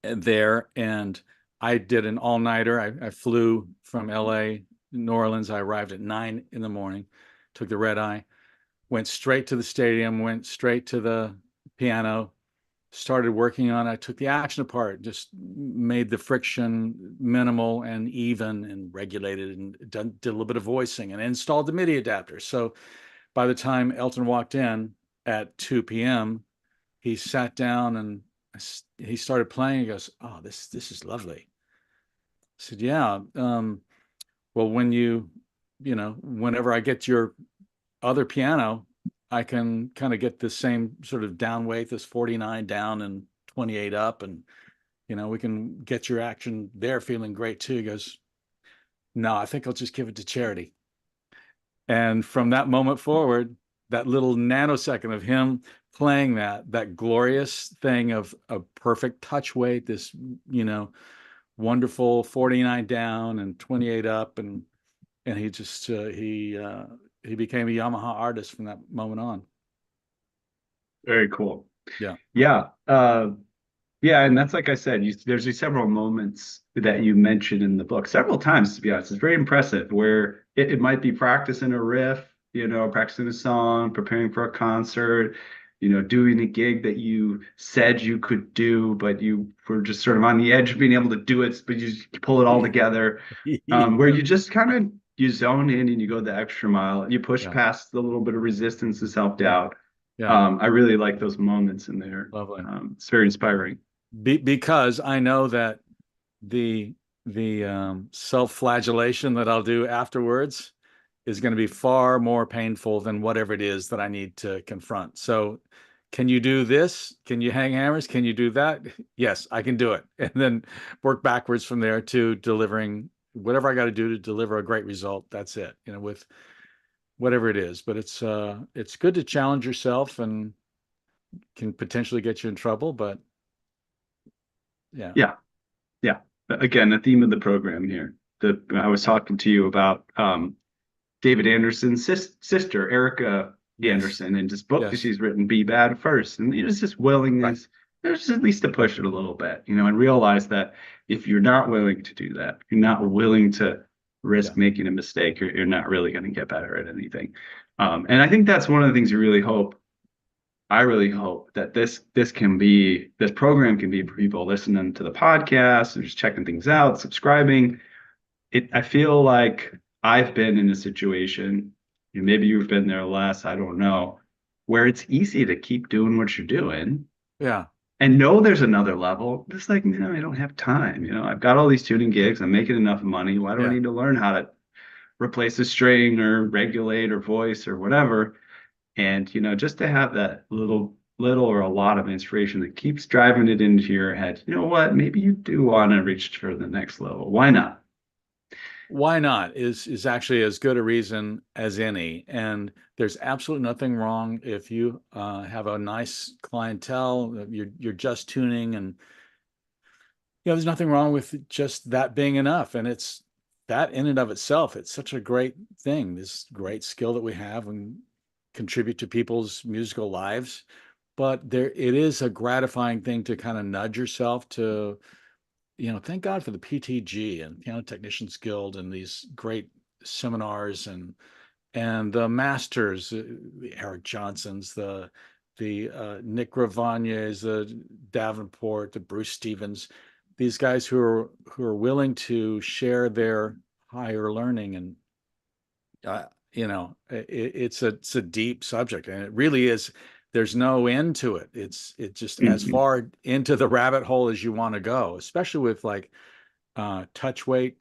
there. And I did an all-nighter. I flew from LA, New Orleans. I arrived at 9 in the morning, took the red eye, went straight to the stadium, went straight to the piano, started working on it. I took the action apart, just made the friction minimal and even and regulated, and did a little bit of voicing and installed the MIDI adapter. So by the time Elton walked in at 2 p.m., he sat down and he started playing. He goes, "Oh, this is lovely." I said, "Yeah. Well, when you know, whenever I get your other piano, I can kind of get the same sort of down weight, this 49 down and 28 up, and you know, we can get your action there feeling great too." He goes, "No, I think I'll just give it to charity." And from that moment forward, that little nanosecond of him playing that glorious thing of a perfect touch weight, this, you know, wonderful 49 down and 28 up, and he just he became a Yamaha artist from that moment on. Very cool. Yeah. Yeah. Yeah, and that's like I said, there's these several moments that you mentioned in the book, several times, to be honest. It's very impressive, where it might be practicing a riff, you know, practicing a song, preparing for a concert, you know, doing a gig that you said you could do, but you were just sort of on the edge of being able to do it, but you just pull it all together, where you just kind of, you zone in and you go the extra mile, and you push Yeah. past the little bit of resistance and self-doubt. Yeah. I really like those moments in there. Lovely. It's very inspiring. Because I know that the self-flagellation that I'll do afterwards is going to be far more painful than whatever it is that I need to confront. So, can you do this? Can you hang hammers? Can you do that? Yes, I can do it. And then work backwards from there to delivering whatever I got to do to deliver a great result. That's it, you know, with whatever it is. But it's good to challenge yourself, and can potentially get you in trouble, but yeah. Yeah. Again, the theme of the program here. I was talking to you about David Anderson's sister, Erica Yes. Anderson in this book that Yes. she's written, Be Bad First. And it's just Right. willingness, there's at least to push it a little bit, and realize that if you're not willing to do that, you're not willing to risk Yeah. making a mistake, you're not really going to get better at anything. And I think that's one of the things I really hope that this program can be for people listening to the podcast and just checking things out, subscribing. I feel like I've been in a situation, maybe you've been there less, I don't know, where it's easy to keep doing what you're doing Yeah. and know there's another level. Just like, I don't have time. I've got all these tuning gigs. I'm making enough money. Why do I Yeah. need to learn how to replace a string or regulate or voice or whatever? And, just to have that little or a lot of inspiration that keeps driving it into your head. You know what? Maybe you do want to reach for the next level. Why not? Why not is actually as good a reason as any. And there's absolutely nothing wrong if you have a nice clientele, you're just tuning, and there's nothing wrong with just that being enough. And it's that in and of itself, it's such a great thing, this great skill that we have and contribute to people's musical lives. But it is a gratifying thing to kind of nudge yourself to, thank God for the PTG and Piano Technicians Guild and these great seminars and the masters, the Eric Johnsons, the Nick Gravagnes, the Davenport, the Bruce Stevens, these guys who are willing to share their higher learning. And it's a deep subject, and it really is. There's no end to it. It's just as far into the rabbit hole as you want to go, especially with like touch weight,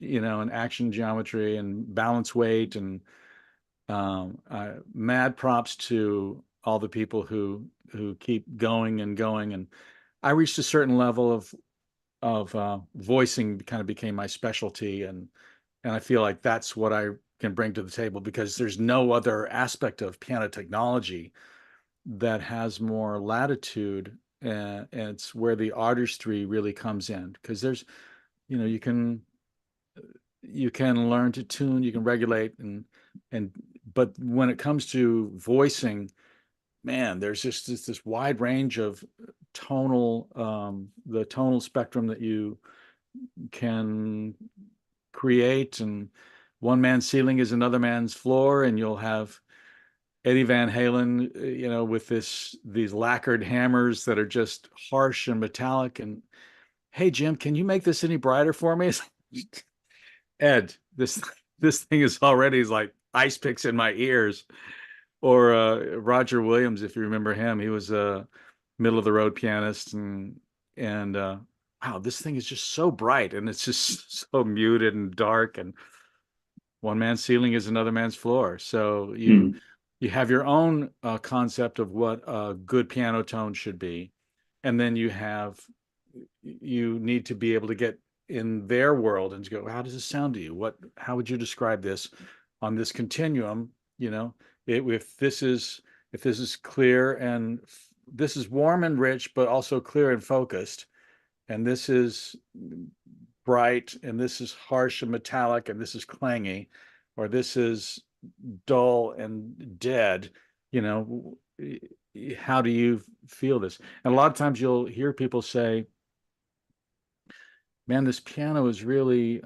and action geometry and balance weight. And mad props to all the people who keep going and going. And I reached a certain level of voicing, kind of became my specialty, and I feel like that's what I can bring to the table, because there's no other aspect of piano technology that has more latitude, and it's where the artistry really comes in, because there's you can learn to tune, you can regulate, and but when it comes to voicing, man, there's just this wide range of the tonal spectrum that you can create. And one man's ceiling is another man's floor, and you'll have Eddie Van Halen, with these lacquered hammers that are just harsh and metallic. And hey, Jim, can you make this any brighter for me? Ed, this thing is already like ice picks in my ears. Or Roger Williams, if you remember him, he was a middle of the road pianist, and wow, this thing is just so bright, and it's just so muted and dark, and one man's ceiling is another man's floor. So you have your own concept of what a good piano tone should be, and then you need to be able to get in their world and go, how does this sound to you? How would you describe this on this continuum? If this is clear, and this is warm and rich, but also clear and focused, and this is bright, and this is harsh and metallic, and this is clangy, or this is dull and dead, how do you feel this? And a lot of times you'll hear people say, man, this piano is really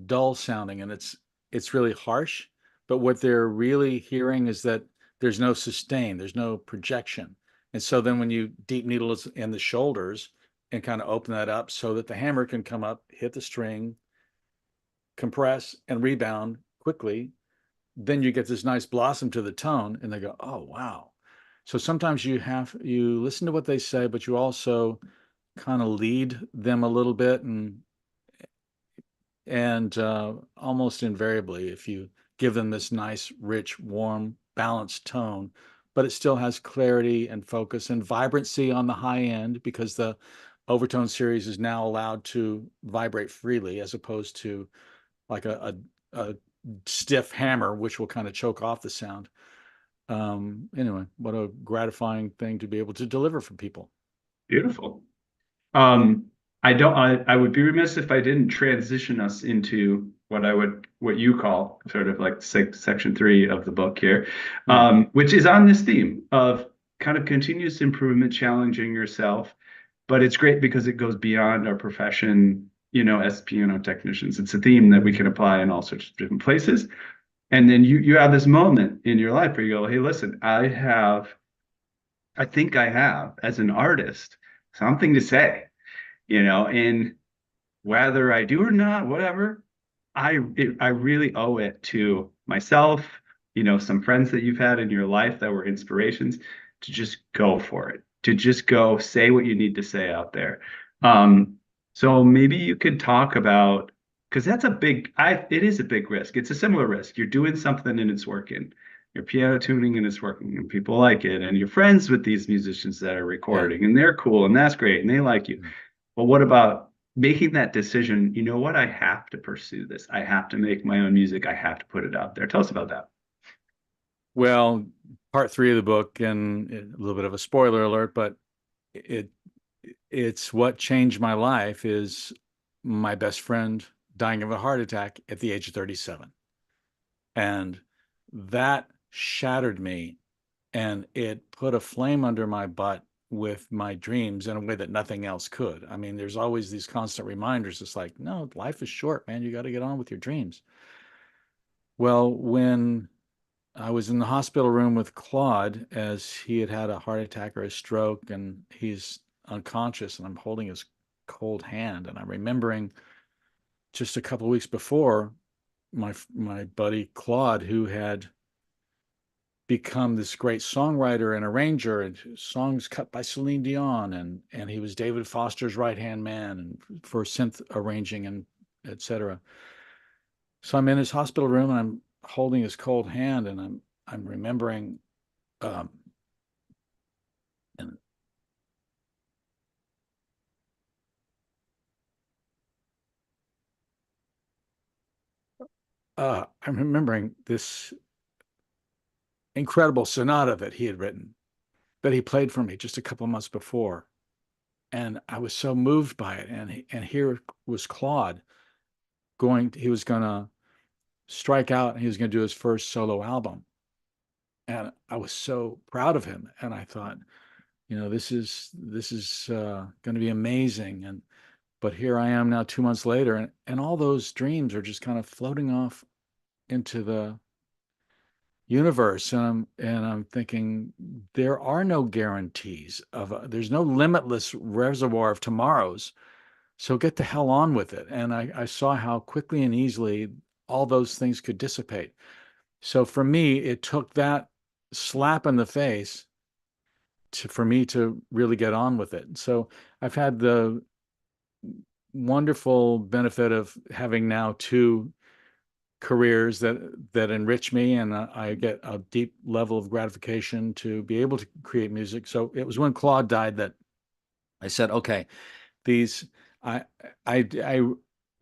dull sounding, and it's really harsh. But what they're really hearing is that there's no sustain, there's no projection. And so then when you deep needle in the shoulders and kind of open that up so that the hammer can come up, hit the string, compress, and rebound quickly, then you get this nice blossom to the tone, and they go, oh, wow. So sometimes you listen to what they say, but you also kind of lead them a little bit, and almost invariably, if you give them this nice, rich, warm, balanced tone, but it still has clarity and focus and vibrancy on the high end, because the Overtone series is now allowed to vibrate freely, as opposed to like a stiff hammer, which will kind of choke off the sound. Anyway, what a gratifying thing to be able to deliver for people. Beautiful. I would be remiss if I didn't transition us into what you call sort of like section 3 of the book here, Mm. which is on this theme of kind of continuous improvement, challenging yourself. But it's great because it goes beyond our profession, as piano technicians. It's a theme that we can apply in all sorts of different places. And then you have this moment in your life where you go, hey, listen, I think I have, as an artist, something to say, and whether I do or not, whatever, I really owe it to myself, some friends that you've had in your life that were inspirations, to just go for it, to just go say what you need to say out there. So maybe you could talk about, because it is a big risk. It's a similar risk. You're doing something and it's working. You're piano tuning and it's working and people like it. And you're friends with these musicians that are Yeah. recording and they're cool and that's great and they like you. Mm. But what about making that decision? You know what? I have to pursue this. I have to make my own music. I have to put it out there. Tell us about that. Well, part 3 of the book, and a little bit of a spoiler alert, but it it's what changed my life is my best friend dying of a heart attack at the age of 37. And that shattered me, and it put a flame under my butt with my dreams in a way that nothing else could. I mean, there's always these constant reminders. It's like, no, life is short, man. You got to get on with your dreams. Well, when I was in the hospital room with Claude as he had had a heart attack or a stroke, and he's unconscious, and I'm holding his cold hand, and I'm remembering just a couple of weeks before, my buddy Claude, who had become this great songwriter and arranger, and songs cut by Celine Dion, and he was David Foster's right hand man and for synth arranging and etc. So I'm in his hospital room and I'm holding his cold hand, and I'm remembering um, and I'm remembering this incredible sonata that he had written, that he played for me just a couple of months before, and I was so moved by it. And here was Claude he was going to strike out, and he was going to do his first solo album, and I was so proud of him. And I thought, this is going to be amazing. And but here I am now 2 months later, and all those dreams are just kind of floating off into the universe. And I'm thinking, there are no guarantees there's no limitless reservoir of tomorrows. So get the hell on with it. And I saw how quickly and easily all those things could dissipate. So for me, it took that slap in the face for me to really get on with it. So I've had the wonderful benefit of having now 2 careers that enrich me, and I get a deep level of gratification to be able to create music. So it was when Claude died that I said, okay, these I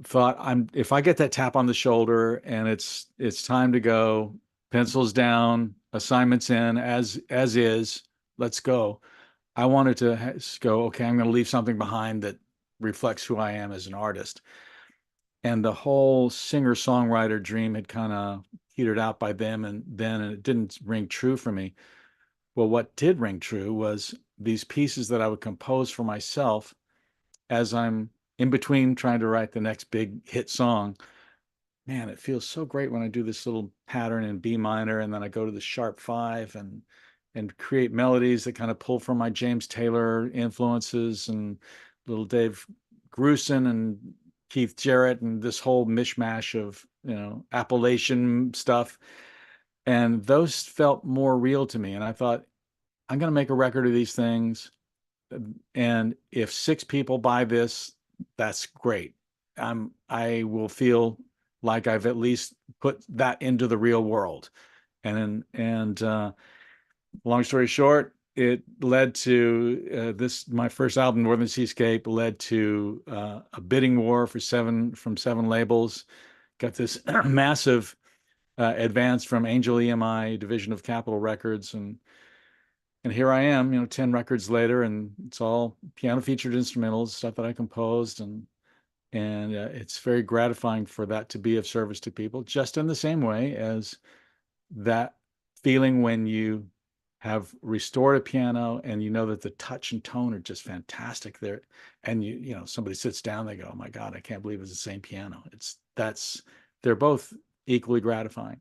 thought, if I get that tap on the shoulder and it's time to go, pencils down, assignments in, as is, let's go. I wanted to go, okay, I'm going to leave something behind that reflects who I am as an artist. And the whole singer-songwriter dream had kind of petered out by then, and it didn't ring true for me. Well, what did ring true was these pieces that I would compose for myself as I'm in between trying to write the next big hit song. Man, it feels so great when I do this little pattern in B minor, and then I go to the sharp 5 and create melodies that kind of pull from my James Taylor influences and little Dave Grusin and Keith Jarrett and this whole mishmash of, Appalachian stuff. And those felt more real to me. And I thought, I'm going to make a record of these things. And if 6 people buy this, that's great. I will feel like I've at least put that into the real world. And long story short, it led to my first album, Northern Seascape, led to a bidding war from 7 labels. Got this massive advance from Angel EMI, division of Capitol Records, and here I am, 10 records later, and it's all piano featured instrumentals, stuff that I composed, and And it's very gratifying for that to be of service to people, just in the same way as that feeling when you have restored a piano and you know that the touch and tone are just fantastic there. And somebody sits down, they go, "Oh my God, I can't believe it's the same piano." They're both equally gratifying.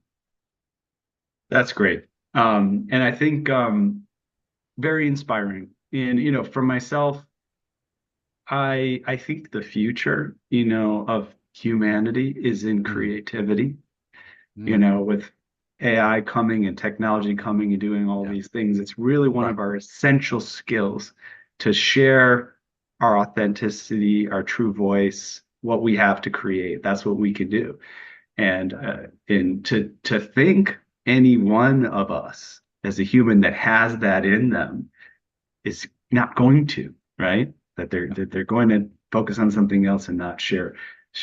That's great. And I think very inspiring. And for myself, I think the future, of humanity is in creativity, with AI coming and technology coming and doing all Yeah. these things. It's really one Right. of our essential skills to share our authenticity, our true voice, what we have to create. That's what we can do. And to think any one of us as a human that has that in them is not going to, right? That they're going to focus on something else and not share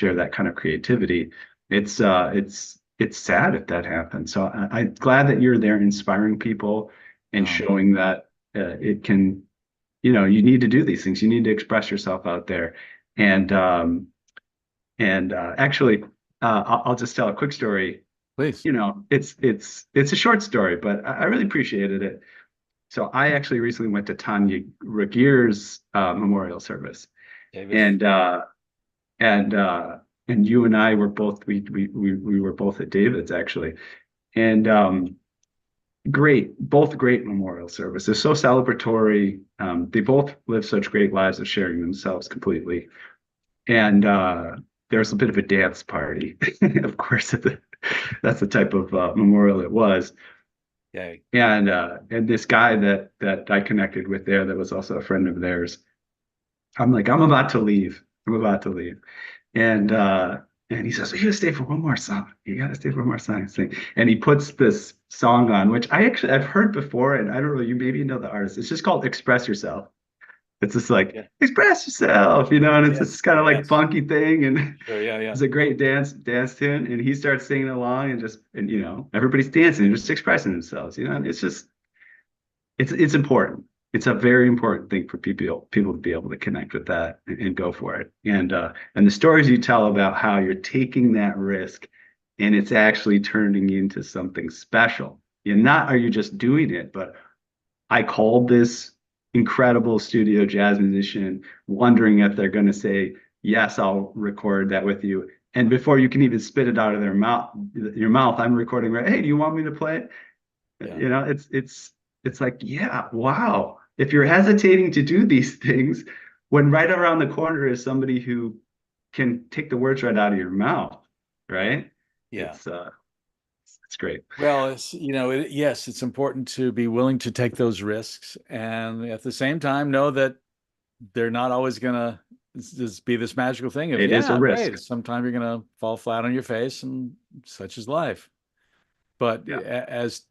that kind of creativity. It's sad if that happens. So I'm glad that you're there inspiring people and Um, showing that it can, you need to do these things. You need to express yourself out there. And actually, I'll just tell a quick story. Please. It's a short story, but I really appreciated it. So I actually recently went to Tanya Regeer's memorial service, David. and and you and I were both we were both at David's actually, and both great memorial services, so celebratory. They both live such great lives of sharing themselves completely, and there's a bit of a dance party, of course. That's the type of memorial it was. Yay. And this guy that I connected with there that was also a friend of theirs, I'm like, I'm about to leave. I'm about to leave. And he says, "You gotta stay for one more song. You gotta stay for one more song." And he puts this song on, which I've heard before, and I don't know, you maybe know the artist. It's just called Express Yourself. It's just like Yeah. express yourself, and it's Yes. this kind of like Yes. funky thing. And Sure. Yeah. Yeah. it's a great dance tune. And he starts singing along and everybody's dancing and just expressing themselves, and it's important. It's a very important thing for people to be able to connect with that and go for it. And the stories you tell about how you're taking that risk and it's actually turning into something special. You're not are you just doing it, but I called this incredible studio jazz musician, wondering if they're going to say, "Yes, I'll record that with you." And before you can even spit it out of your mouth, I'm recording right. "Hey, do you want me to play it?" Yeah. It's like, yeah, wow. If you're hesitating to do these things, when right around the corner is somebody who can take the words right out of your mouth, right? Yeah. It's great. Well, yes, it's important to be willing to take those risks, and at the same time know that they're not always gonna just be this magical thing of, It is a yeah, risk. great. Sometimes you're gonna fall flat on your face, and such is life. But Yeah. as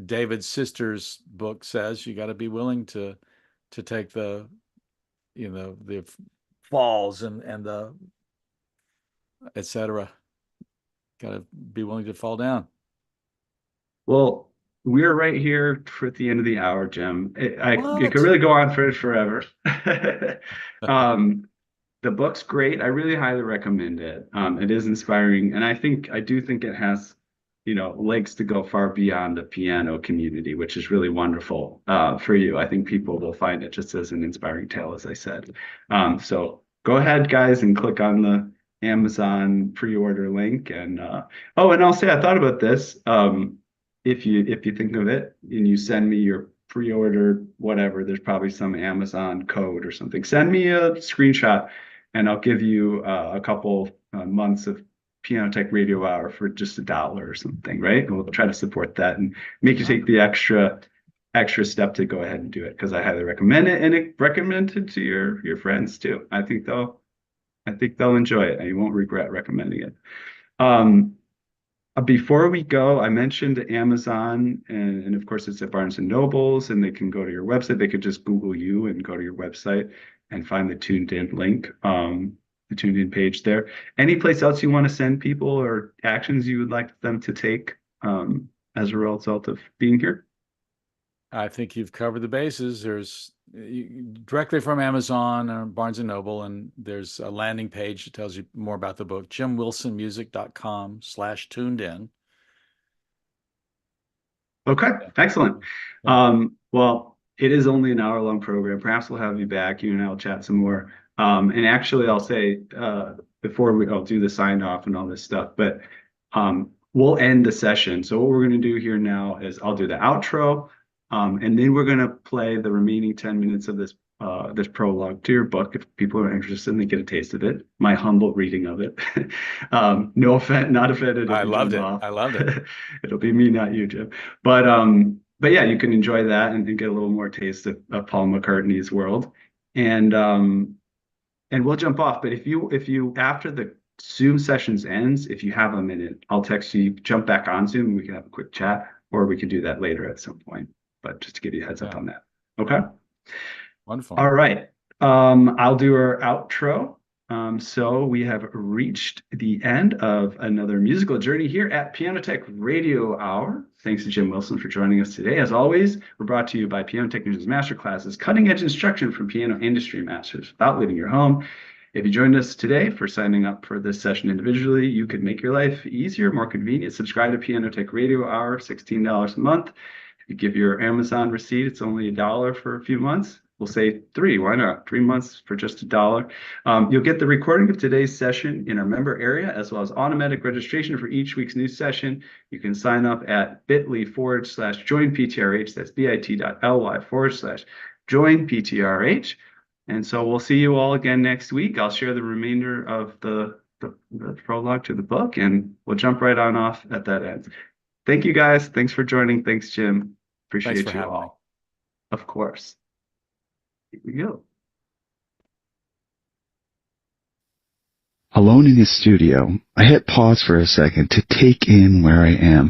David's sister's book says, you got to be willing to take the falls and the etc. Got to be willing to fall down. Well, we're right here for at the end of the hour, Jim. It could What? really go on forever. Um, the book's great. I really highly recommend it. It is inspiring, and I do think it has, legs to go far beyond the piano community, which is really wonderful for you. I think people will find it just as an inspiring tale, as I said. So go ahead, guys, and click on the Amazon pre-order link. And and I'll say I thought about this. If you think of it and you send me your pre-order whatever, there's probably some Amazon code or something. Send me a screenshot and I'll give you a couple months of Piano Tech Radio Hour for just $1 or something, right? And we'll try to support that and make you take the extra step to go ahead and do it because I highly recommend it and recommend it to your friends too. I think they'll enjoy it and you won't regret recommending it. Before we go, I mentioned Amazon, and of course it's at Barnes and Nobles, and they can go to your website. They could just Google you and go to your website and find the Tuned In link, the Tuned In page there. Any place else you want to send people or actions you would like them to take as a result of being here? I think you've covered the bases. directly from Amazon or Barnes and Noble, and there's a landing page that tells you more about the book, jimwilsonmusic.com/tuned in. Okay, excellent. Yeah. Well, it is only an hour-long program. Perhaps we'll have you back. You and I will chat some more. And actually, I'll say before I'll do the sign off and all this stuff, but we'll end the session. So what we're going to do here now is I'll do the outro, and then we're going to play the remaining 10 minutes of this prologue to your book. If people are interested and they get a taste of it, my humble reading of it. No offense, not offended. I loved it. I loved it. It'll be me, not you, Jim. But yeah, you can enjoy that and get a little more taste of Paul McCartney's world. And we'll jump off. But if you after the Zoom sessions ends, if you have a minute, I'll text you, jump back on Zoom, and we can have a quick chat, or we can do that later at some point. But just to give you a heads up on that. Okay. Wonderful. All right. I'll do our outro. So we have reached the end of another musical journey here at Piano Tech Radio Hour. Thanks to Jim Wilson for joining us today. As always, we're brought to you by Piano Technicians Masterclasses, cutting-edge instruction from piano industry masters without leaving your home. If you joined us today for signing up for this session individually, you could make your life easier, more convenient. Subscribe to Piano Tech Radio Hour, $16 a month. If you give your Amazon receipt, it's only $1 for a few months. We'll say 3. Why not? 3 months for just $1. You'll get the recording of today's session in our member area, as well as automatic registration for each week's new session. You can sign up at bit.ly/joinptrh. That's bit.ly/joinptrh. And so we'll see you all again next week. I'll share the remainder of the prologue to the book, and we'll jump right on off at that end. Thank you, guys. Thanks for joining. Thanks, Jim. Appreciate you all. Of course. Here we go. Alone in his studio, I hit pause for a second to take in where I am.